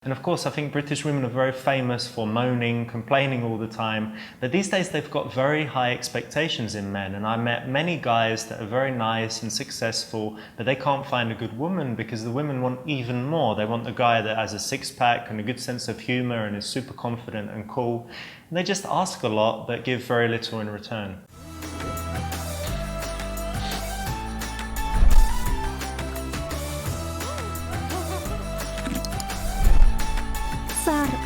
And of course, I think British women are very famous for moaning, complaining all the time. But these days they've got very high expectations in men. And I met many guys that are very nice and successful, but they can't find a good woman because the women want even more. They want the guy that has a six-pack and a good sense of humor and is super confident and cool. And they just ask a lot, but give very little in return.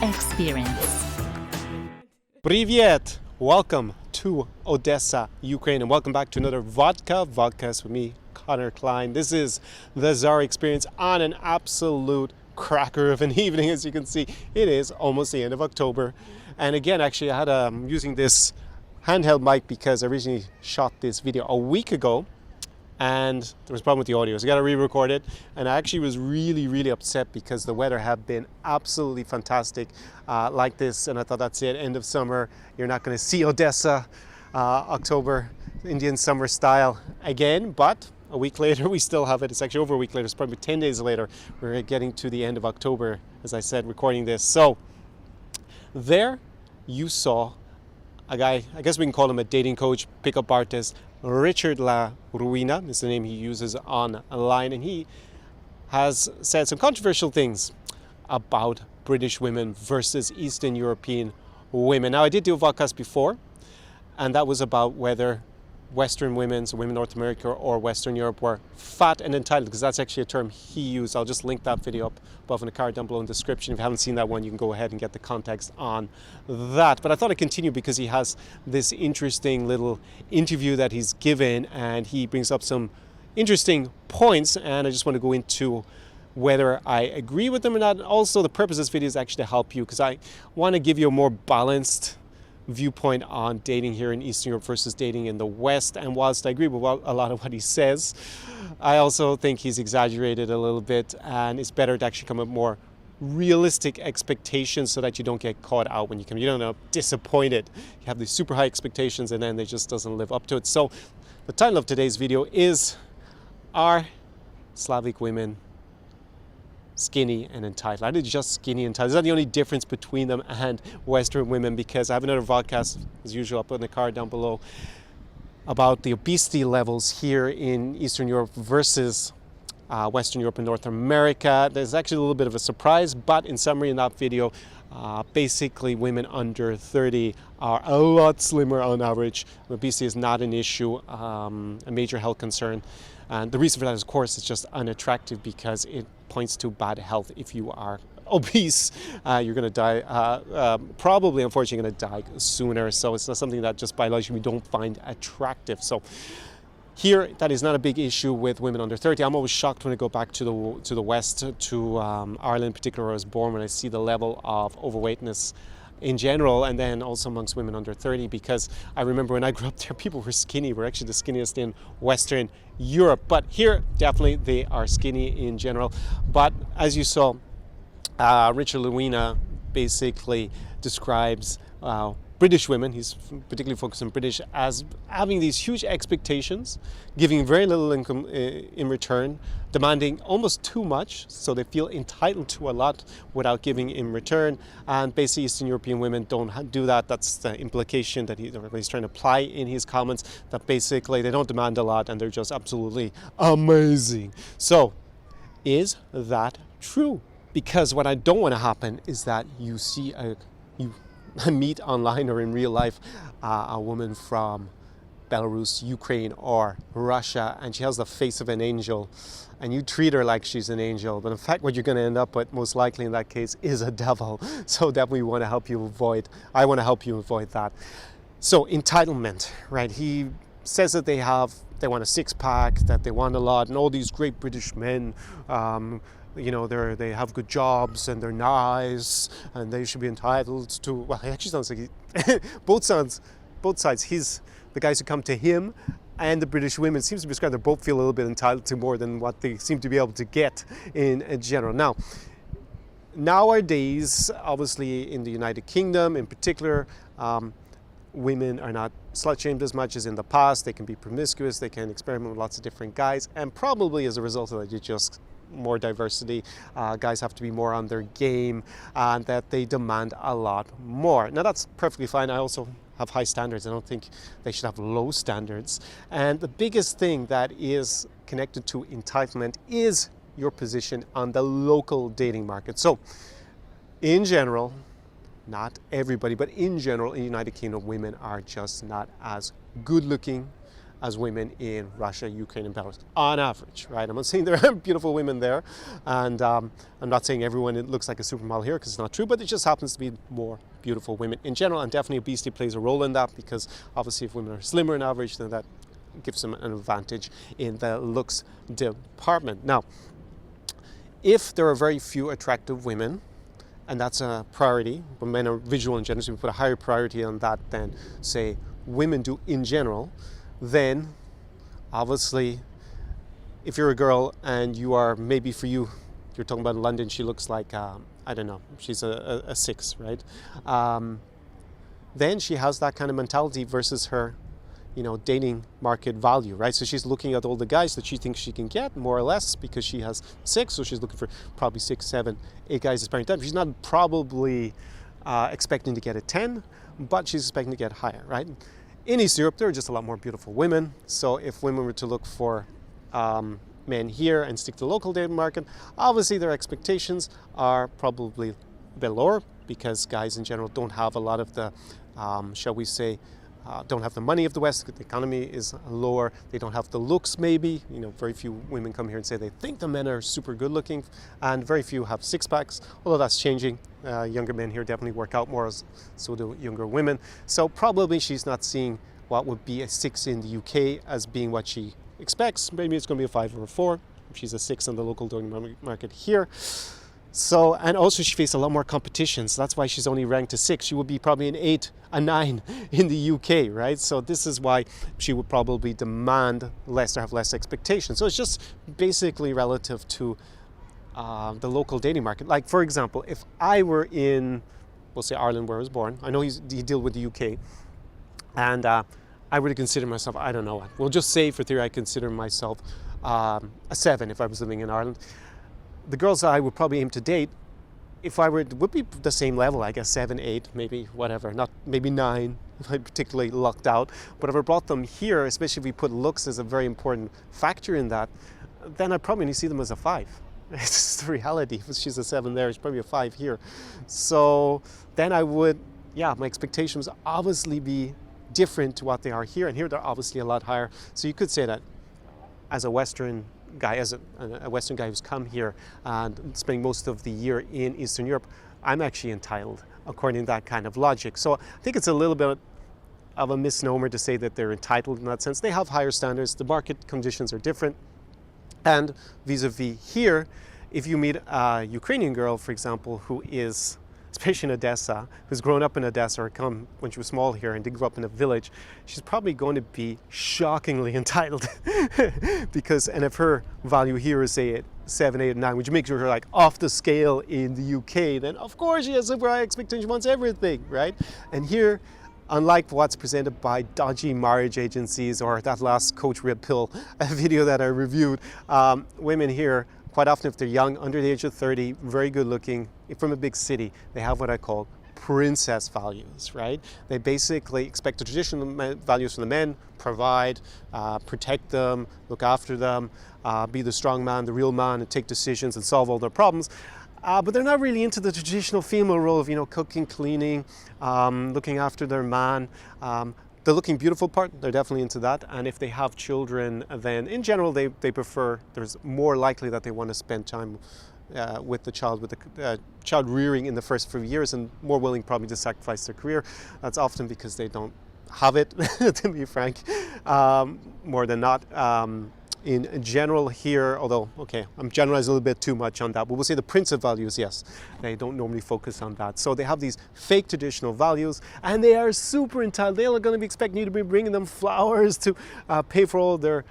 Experience. Привет! Welcome to Odessa, Ukraine, and welcome back to another Vodcast with me, Connor Klein. This is the Tsar Experience on an absolute cracker of an evening. As you can see, it is almost the end of October. And again, actually, I'm using this handheld mic because I originally shot this video a week ago and there was a problem with the audio, so I got to re-record it. And I actually was really upset because the weather had been absolutely fantastic like this, and I thought that's it, end of summer, you're not going to see Odessa October Indian summer style again. But a week later we still have it. It's actually over a week later, it's probably 10 days later. We're getting to the end of October, as I said, recording this. So there you saw a guy, I guess we can call him a dating coach, pickup artist. Richard La Ruina is the name he uses online, and he has said some controversial things about British women versus Eastern European women. Now, I did do a podcast before, and that was about whether Western women, so women in North America or Western Europe, were fat and entitled, because that's actually a term he used. I'll just link that video up above in the card down below in the description. If you haven't seen that one, you can go ahead and get the context on that. But I thought I'd continue because he has this interesting little interview that he's given, and he brings up some interesting points, and I just want to go into whether I agree with them or not. Also, the purpose of this video is actually to help you, because I want to give you a more balanced viewpoint on dating here in Eastern Europe versus dating in the West. And whilst I agree with a lot of what he says, I also think he's exaggerated a little bit, and it's better to actually come up with more realistic expectations so that you don't get caught out when you come. You don't end up disappointed. You have these super high expectations and then they just doesn't live up to it. So the title of today's video is, Are Slavic Women Skinny and Entitled? I did just skinny and entitled. Is that the only difference between them and Western women? Because I have another podcast, as usual, up in the card down below, about the obesity levels here in Eastern Europe versus Western Europe and North America. There's actually a little bit of a surprise, but in summary in that video, basically women under 30 are a lot slimmer on average. Obesity is not an issue, a major health concern. And the reason for that, of course, is just unattractive because it points to bad health. If you are obese, you're going to die, probably, unfortunately, going to die sooner. So it's not something that just biologically we don't find attractive. So here, that is not a big issue with women under 30. I'm always shocked when I go back to the West, to Ireland in particular, where I was born, when I see the level of overweightness in general, and then also amongst women under 30, because I remember when I grew up there, people were skinny. We're actually the skinniest in Western Europe. But here, definitely, they are skinny in general. But as you saw, Richard Luina basically describes British women, he's particularly focused on British, as having these huge expectations, giving very little income in return, demanding almost too much, so they feel entitled to a lot without giving in return. And basically Eastern European women don't do that. That's the implication that he's trying to apply in his comments, that basically they don't demand a lot and they're just absolutely amazing. So is that true? Because what I don't want to happen is that you see meet online or in real life a woman from Belarus, Ukraine, or Russia, and she has the face of an angel, and you treat her like she's an angel, but in fact what you're going to end up with, most likely in that case, is a devil. So definitely I want to help you avoid that. So entitlement, right? He says that they want a six-pack, that they want a lot, and all these great British men, you know, they have good jobs and they're nice and they should be entitled to, well, it actually sounds like both sides, the guys who come to him and the British women, seems to be described, they both feel a little bit entitled to more than what they seem to be able to get in general. Now, nowadays, obviously in the United Kingdom in particular, women are not slut-shamed as much as in the past. They can be promiscuous, they can experiment with lots of different guys, and probably as a result of that, you just more diversity, guys have to be more on their game, and that they demand a lot more. Now that's perfectly fine. I also have high standards. I don't think they should have low standards. And the biggest thing that is connected to entitlement is your position on the local dating market. So in general, not everybody, but in general, in the United Kingdom, women are just not as good looking as women in Russia, Ukraine, and Belarus, on average, right? I'm not saying there aren't beautiful women there, and I'm not saying everyone looks like a supermodel here, because it's not true, but it just happens to be more beautiful women in general, and definitely obesity plays a role in that, because obviously if women are slimmer on average, then that gives them an advantage in the looks department. Now, if there are very few attractive women, and that's a priority, but men are visual in general, so we put a higher priority on that than, say, women do in general, then obviously if you're a girl and you are, maybe for you, you're talking about London, she looks like, I don't know, she's a 6, right? Then she has that kind of mentality versus her, dating market value, right? So she's looking at all the guys that she thinks she can get, more or less, because she has 6, so she's looking for probably 6, 7, 8 guys at the same time. She's not probably expecting to get a 10, but she's expecting to get higher, right? In East Europe, there are just a lot more beautiful women. So if women were to look for men here and stick to the local dating market, obviously their expectations are probably a bit lower, because guys in general don't have a lot of the, shall we say, don't have the money of the West. The economy is lower. They don't have the looks, maybe. Very few women come here and say they think the men are super good looking, and very few have 6-packs, although that's changing. Younger men here definitely work out more, so do younger women. So probably she's not seeing what would be a 6 in the UK as being what she expects. Maybe it's going to be a 5 or a 4 if she's a 6 on the local dating market here. So, and also she faced a lot more competition, so that's why she's only ranked a 6. She would be probably an 8, a 9 in the UK, right? So this is why she would probably demand less or have less expectations. So it's just basically relative to the local dating market. Like, for example, if I were in, we'll say Ireland, where I was born, I know he deals with the UK, and I were to consider myself, I don't know, we'll just say for theory I consider myself a 7 if I was living in Ireland. The girls that I would probably aim to date, if I were, would be the same level, I guess 7, 8, maybe whatever, not maybe 9 if I'm particularly lucked out. But if I brought them here, especially if we put looks as a very important factor in that, then I'd probably only see them as a 5. It's just the reality. If she's a 7 there, it's probably a 5 here. So then I would, my expectations obviously be different to what they are here, and here they're obviously a lot higher. So you could say that as a Western guy, as a Western guy who's come here and spending most of the year in Eastern Europe, I'm actually entitled according to that kind of logic. So I think it's a little bit of a misnomer to say that they're entitled in that sense. They have higher standards, the market conditions are different, and vis-a-vis here, if you meet a Ukrainian girl, for example, who is, especially in Odessa, who's grown up in Odessa or come when she was small here and did grow up in a village, she's probably going to be shockingly entitled because, and if her value here is say 7, 8, 9, which makes her like off the scale in the UK, then of course she has super high expectations, wants everything, right? And here, unlike what's presented by dodgy marriage agencies or that last Coach Red Pill video that I reviewed, women here, quite often if they're young, under the age of 30, very good looking, from a big city, they have what I call princess values, right? They basically expect the traditional values from the men, provide, protect them, look after them, be the strong man, the real man, and take decisions and solve all their problems. But they're not really into the traditional female role of, cooking, cleaning, looking after their man. The looking beautiful part, they're definitely into that. And if they have children, then in general, they prefer, there's more likely that they want to spend time with the child rearing in the first few years, and more willing probably to sacrifice their career. That's often because they don't have it, to be frank, more than not. In general here, although, okay, I'm generalizing a little bit too much on that, but we'll say the principal values, yes, they don't normally focus on that. So they have these fake traditional values, and they are super entitled. They are going to be expecting you to be bringing them flowers to pay for all their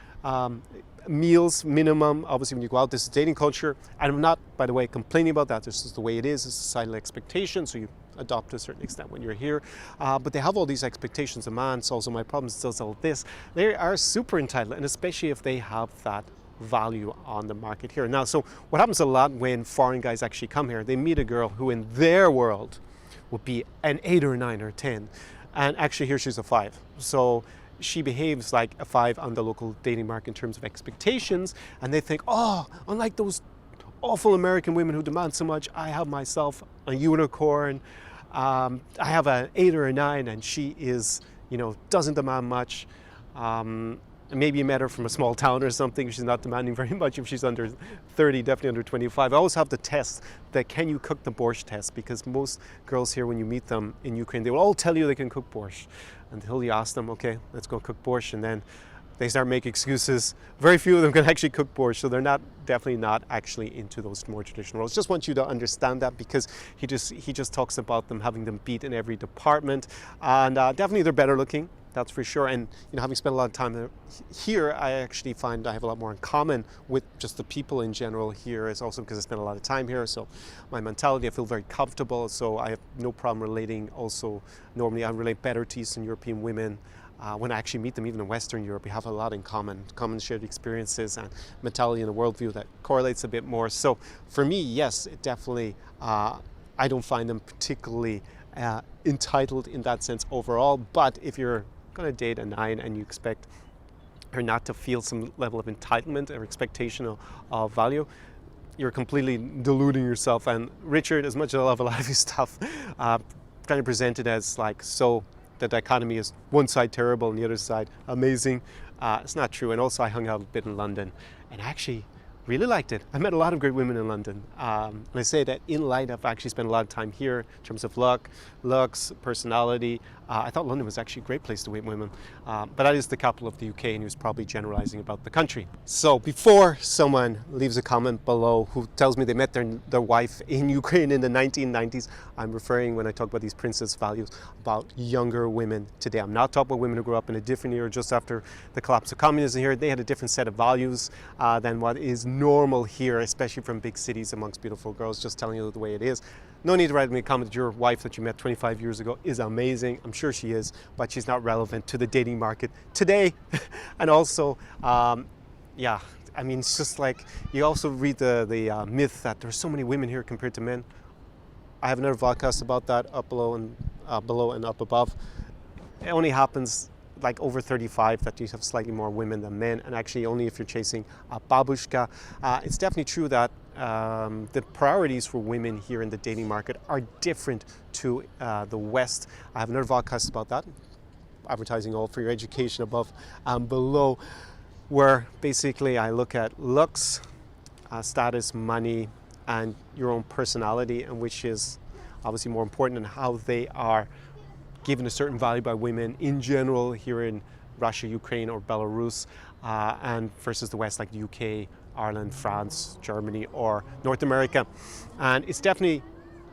meals minimum. Obviously, when you go out, this is dating culture. And I'm not, by the way, complaining about that. This is the way it is. It's societal expectation. So you adopt to a certain extent when you're here. But they have all these expectations. A man solves all my problems, does all this. They are super entitled, and especially if they have that value on the market here. Now, so what happens a lot when foreign guys actually come here, they meet a girl who in their world would be an 8 or 9 or 10, and actually here she's a 5. So she behaves like a 5 on the local dating market in terms of expectations, and they think, oh, unlike those awful American women who demand so much, I have myself a unicorn. I have an 8 or a 9, and she is, doesn't demand much. Maybe you met her from a small town or something. She's not demanding very much. If she's under 30, definitely under 25. I always have the test, the can you cook the borscht test, because most girls here, when you meet them in Ukraine, they will all tell you they can cook borscht until you ask them, okay, let's go cook borscht, and then they start making excuses. Very few of them can actually cook borscht, so they're definitely not actually into those more traditional roles. Just want you to understand that, because he just talks about them having them beat in every department, and definitely they're better looking. That's for sure. And having spent a lot of time here, I actually find I have a lot more in common with just the people in general here. It's also because I spent a lot of time here. So my mentality, I feel very comfortable. So I have no problem relating. Also, normally I relate better to Eastern European women. When I actually meet them, even in Western Europe, we have a lot in common shared experiences and mentality and a worldview that correlates a bit more. So for me, yes, it definitely, I don't find them particularly entitled in that sense overall. But if you're going to date a 9 and you expect her not to feel some level of entitlement or expectation of value, you're completely deluding yourself. And Richard, as much as I love a lot of his stuff, trying to present it as like, so the dichotomy is one side terrible and the other side amazing. It's not true. And also I hung out a bit in London, and I actually really liked it. I met a lot of great women in London. And I say that in light of actually spent a lot of time here in terms of looks, personality. I thought London was actually a great place to meet women. But that is the capital of the UK, and he was probably generalizing about the country. So before someone leaves a comment below who tells me they met their wife in Ukraine in the 1990s, I'm referring, when I talk about these princess values, about younger women today. I'm not talking about women who grew up in a different era just after the collapse of communism here. They had a different set of values than what is normal here, especially from big cities amongst beautiful girls. Just telling you the way it is. No need to write me a comment that your wife that you met 25 years ago is amazing. I'm sure she is, but she's not relevant to the dating market today. And also, yeah, I mean, it's just like, you also read the myth that there's so many women here compared to men. I have another podcast about that up below and up above. It only happens like over 35 that you have slightly more women than men, and actually only if you're chasing a babushka. It's definitely true that the priorities for women here in the dating market are different to the West. I have another podcast about that, advertising all for your education above and below, where basically I look at looks, status, money, and your own personality, and which is obviously more important, and how they are given a certain value by women in general here in Russia, Ukraine, or Belarus, and versus the West, like the UK, Ireland, France, Germany, or North America. And it's definitely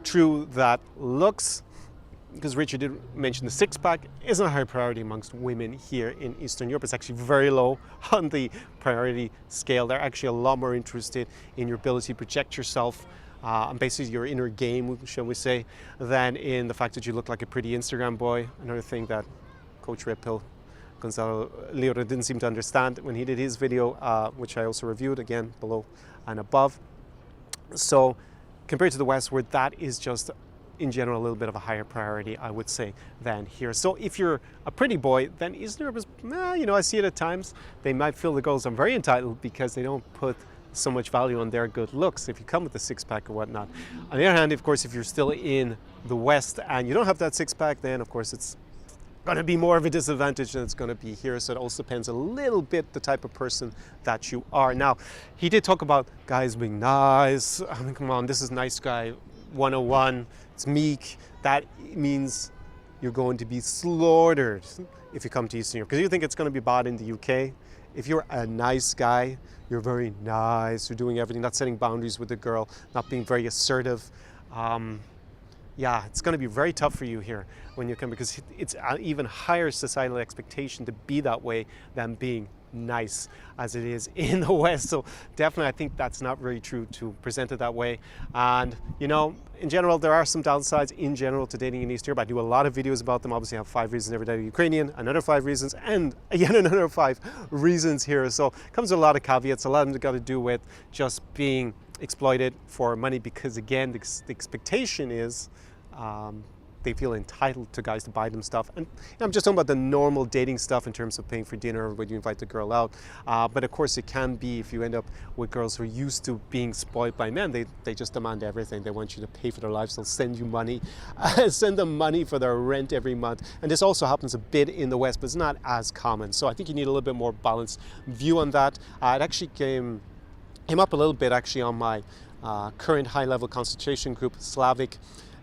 true that looks, because Richard did mention the six-pack, isn't a high priority amongst women here in Eastern Europe. It's actually very low on the priority scale. They're actually a lot more interested in your ability to project yourself, and basically your inner game, shall we say, than in the fact that you look like a pretty Instagram boy. Another thing that Coach Red Pill Gonzalo Lira didn't seem to understand when he did his video, which I also reviewed, again, below and above. So compared to the West, where that is just in general a little bit of a higher priority, I would say, than here. So if you're a pretty boy, then Eastern Europe is, I see it at times. They might feel the girls are very entitled because they don't put so much value on their good looks if you come with a six-pack or whatnot. On the other hand, of course, if you're still in the West and you don't have that six-pack, then of course it's going to be more of a disadvantage than it's going to be here. So it also depends a little bit the type of person that you are. Now, he did talk about guys being nice. I mean, come on, this is nice guy 101. It's meek. That means you're going to be slaughtered if you come to Eastern Europe, because you think it's going to be bad in the UK. If you're a nice guy, you're very nice, you're doing everything, not setting boundaries with the girl, not being very assertive. Yeah, it's going to be very tough for you here when you come, because it's an even higher societal expectation to be that way than being nice as it is in the West. So definitely I think that's not very true to present it that way. And you know, in general, there are some downsides in general to dating in Eastern Europe. I do a lot of videos about them. Obviously I have 5 reasons never date a Ukrainian, another 5 reasons, and again another 5 reasons here. So it comes with a lot of caveats. A lot of them got to do with just being exploited for money, because again the expectation is they feel entitled to guys to buy them stuff. And I'm just talking about the normal dating stuff in terms of paying for dinner when you invite the girl out. But of course it can be, if you end up with girls who are used to being spoiled by men, they just demand everything. They want you to pay for their lives. They'll send you money, send them money for their rent every month. And this also happens a bit in the West, but it's not as common. So I think you need a little bit more balanced view on that. It actually came up a little bit actually on my current high-level consultation group, Slavic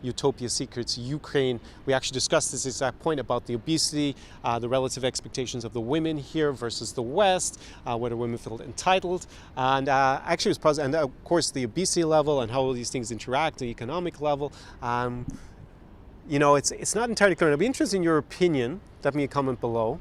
Utopia Secrets Ukraine. We actually discussed this exact point about the obesity, the relative expectations of the women here versus the West, whether women feel entitled, and actually it was positive. And of course the obesity level and how all these things interact, the economic level. You know, it's not entirely clear. It'll be interesting in your opinion. Definitely a comment below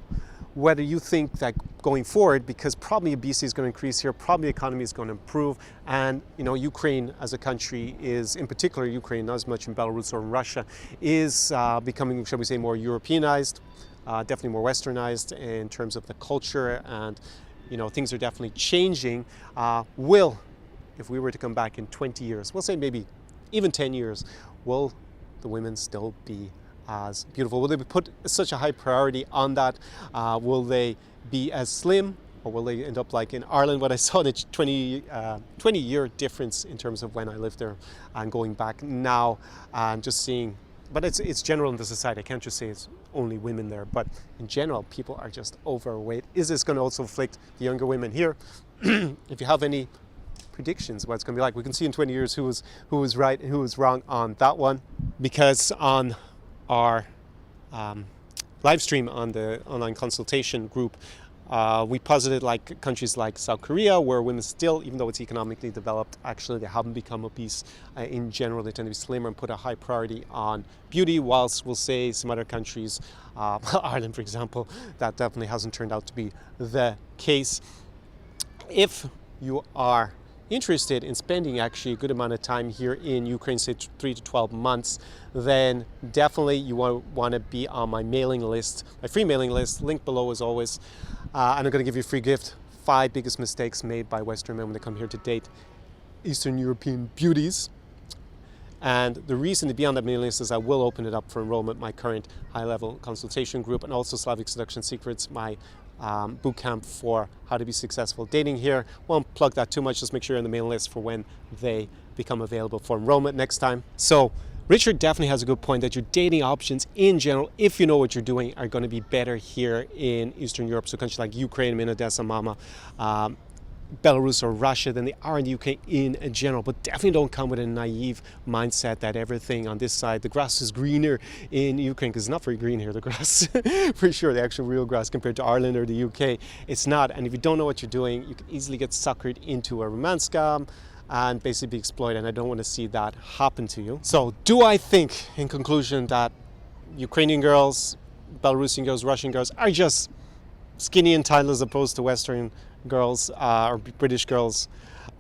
whether you think that going forward, because probably obesity is going to increase here, probably the economy is going to improve, and you know, Ukraine as a country is, in particular Ukraine, not as much in Belarus or in Russia, is becoming, shall we say, more Europeanized, definitely more westernized in terms of the culture, and you know, things are definitely changing. If we were to come back in 20 years, we'll say maybe even 10 years, will the women still be as beautiful? Will they put such a high priority on that? Will they be as slim, or will they end up like in Ireland? What I saw, the 20-year difference in terms of when I lived there and going back now, and just seeing, but it's general in the society. I can't just say it's only women there, but in general, people are just overweight. Is this going to also afflict the younger women here? If you have any predictions what it's going to be like, we can see in 20 years who was right and who was wrong on that one, because on our live stream on the online consultation group, we posited like countries like South Korea, where women still, even though it's economically developed, actually they haven't become obese. In general, they tend to be slimmer and put a high priority on beauty, whilst we'll say some other countries, Ireland for example, that definitely hasn't turned out to be the case. If you are interested in spending actually a good amount of time here in Ukraine, say 3 to 12 months, then definitely you want to be on my mailing list, my free mailing list, link below as always. And I'm going to give you a free gift, 5 biggest mistakes made by Western men when they come here to date Eastern European beauties. And the reason to be on that mailing list is I will open it up for enrollment, my current high-level consultation group, and also Slavic Seduction Secrets, my boot camp for how to be successful dating here. Won't plug that too much, just make sure you're on the mailing list for when they become available for enrollment next time. So Richard definitely has a good point that your dating options in general, if you know what you're doing, are going to be better here in Eastern Europe. So countries like Ukraine, Odessa, Mama, Belarus or Russia than they are in the UK in general. But definitely don't come with a naive mindset that everything on this side, the grass is greener in Ukraine, because it's not very green here, the grass, for sure, the actual real grass compared to Ireland or the UK, it's not. And if you don't know what you're doing, you can easily get suckered into a romance scam and basically be exploited, and I don't want to see that happen to you. So do I think, in conclusion, that Ukrainian girls, Belarusian girls, Russian girls are just skinny and tight as opposed to Western girls or British girls?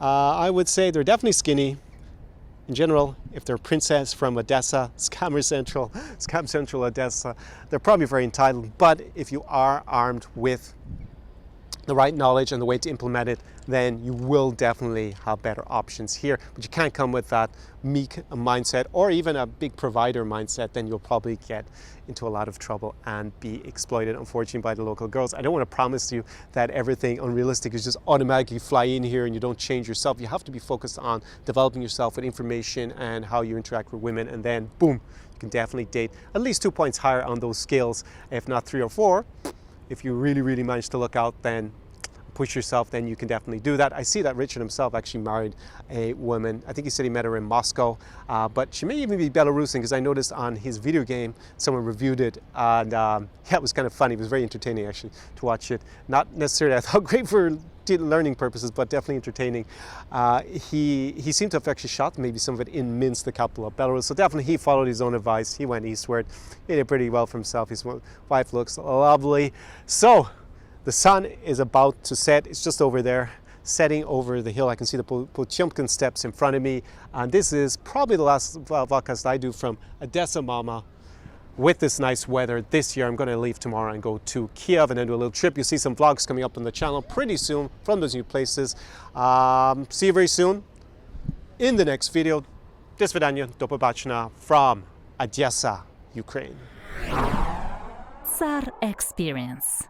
I would say they're definitely skinny. In general, if they're princess from Odessa, Scam Central Odessa, they're probably very entitled. But if you are armed with the right knowledge and the way to implement it, then you will definitely have better options here. But you can't come with that meek mindset or even a big provider mindset, then you'll probably get into a lot of trouble and be exploited, unfortunately, by the local girls. I don't want to promise you that everything unrealistic is just automatically fly in here and you don't change yourself. You have to be focused on developing yourself with information and how you interact with women, and then boom, you can definitely date at least 2 points higher on those scales, if not 3 or 4. If you really manage to look out, then push yourself, then you can definitely do that. I see that Richard himself actually married a woman. I think he said he met her in Moscow, but she may even be Belarusian, because I noticed on his video game, someone reviewed it, and yeah, it was kind of funny. It was very entertaining actually to watch it. Not necessarily, I thought, great for learning purposes, but definitely entertaining. He seemed to have actually shot maybe some of it in Minsk, the capital of Belarus. So definitely he followed his own advice. He went eastward, he did pretty well for himself. His wife looks lovely. So The sun is about to set. It's just over there, setting over the hill. I can see the Potyomkin steps in front of me. And this is probably the last vodcast I do from Odessa, Mama. With this nice weather this year, I'm going to leave tomorrow and go to Kiev and then do a little trip. You'll see some vlogs coming up on the channel pretty soon from those new places. See you very soon in the next video. Do svidaniya, do pobачення from Odessa, Ukraine. SAR Experience.